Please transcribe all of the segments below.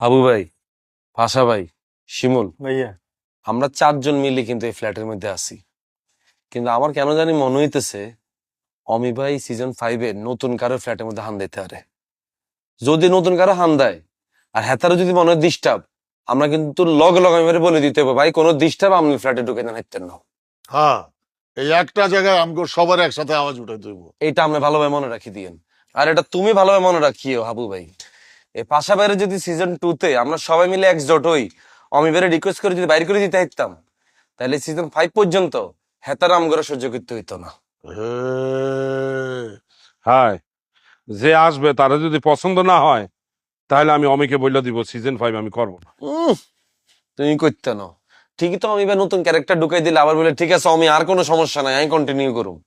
আবু ভাই, পাশা ভাই, শিমুল, ভাইয়া আমরা চারজন মিলে কিন্তু এই ফ্ল্যাটের মধ্যে আছি। কিন্তু আমার কেন জানি মনে হইতেছে অমি ভাই সিজন 5 নতুন কারো ফ্ল্যাটের মধ্যে হান দিতে পারে। যদি নতুন কারো হান দেয় আর হেতারও যদি মনে হয় ডিস্টার্ব, আমরা কিন্তু লগে লগে আমি বলে দিতে হবে, ভাই কোনো ডিস্টার্ব আপনি ফ্ল্যাটে ঢুকে না হাঁটতেন না। হ্যাঁ, এই একটা জায়গায় আমাকে সবার একসাথে আওয়াজ উঠাই দেবো। এইটা আমরা ভালোভাবে মনে রাখি দিয়েন। আর এটা তুমি ভালোভাবে মনে রাখিও হাবু ভাই। এই পাশা বাইরে যদি সিজন 2 আমরা সবাই মিলে একজোট হই, অমি ভাইরে রিকোয়েস্ট করে যদি বাইরে করে দিতে পারতাম, তাহলে সিজন 5 পর্যন্ত হেতার আমগরা সহ্য করতে হইতো না। হাই, যে আসবে তারা যদি পছন্দ না হয় তাহলে আমি অমিকে বইলা দিব সিজন 5 আমি করবো না। তুমি করতে না, ঠিকই তো আমি ভাই নতুন ক্যারেক্টার ঢুকাই দিলে আবার বলে ঠিক আছে আমি আর কোনো সমস্যা নাই, আমি কন্টিনিউ করুম।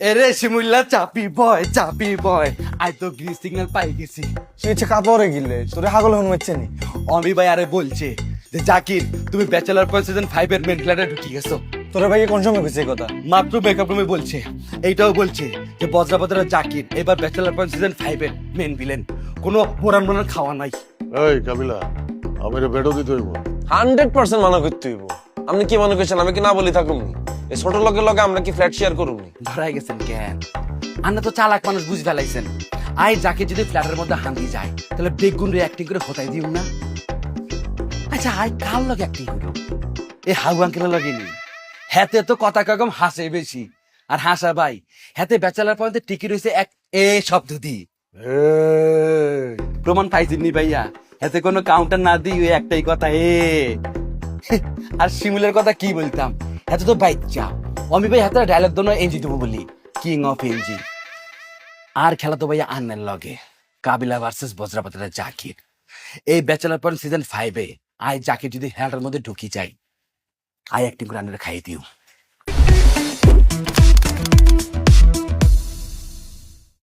এরে শিমুল্লা চাপি বয় আই তো গ্রিন সিগন্যাল পাই গেছি। সে হচ্ছে কাপড়ে গিলে তোরে হাগল হন মারছে নি। অমি ভাই আরে বলছে যে জাকির তুমি ব্যাচেলার পয়েন্ট সিজন 5 এর মেন ফ্ল্যাটে ঢুকে গেছো। তোরে ভাইকে কোন সময় কইছে এই কথা? মাত্র মেকআপ রুমে বলছে। এইটাও বলছে যে বজ্রাবতারা জাকির এবার ব্যাচেলার পয়েন্ট সিজন 5 এর মেন ভিলেন। কোনো পোড়ান মোড়ান খাওয়া নাই। এই কাবিলা, আমার বেডও দিতে হইব। 100% মানা করতে হইব। আপনি কি মনে করছেন আমি কি না বলি থাকুম? এই ছোট লোকের লগে আমরা কি ফ্ল্যাট শেয়ার করুম? ধরাই গেছেন কেন? আন্না তো চালাক মানুষ বুঝ ফেলাইছেন। আই যাকে যদি ফ্ল্যাটের মধ্যে হান্দি যায় তাহলে বেগুন রে অ্যাক্টিং করে হতাই দিও না। আচ্ছা আই কার লগে অ্যাক্টিং করো? এই হাউ আঙ্কেলের লগে নি। হেতে তো কথা কম হাসে বেশি। আর হাসা ভাই হেতে ব্যাচেলার পয়েন্টে টিকি রইছে এক এ শব্দ দি। প্রমাণ পাইছিনি ভাইয়া? হেতে কোনো কাউন্টার না দিই ওই একটাই কথা এ। আর শিমুলের কথা কি বলতাম, হেতে তো বাইচ্চা। অমি ভাই হাতে ডায়লগ দোনো এনজি দেবো বলি, কিং অফ এনজি। আর খেলা তো ভাইয়া আন্নের লগে কাবিলা ভার্সেস বজ্রাপাতের জাকির। এই bachelor point season 5 I Zakir যদি হেলাটার মধ্যে ঢুকি যাই, আই অ্যাক্টিং করে আন্নারে খাইয়ে দিও।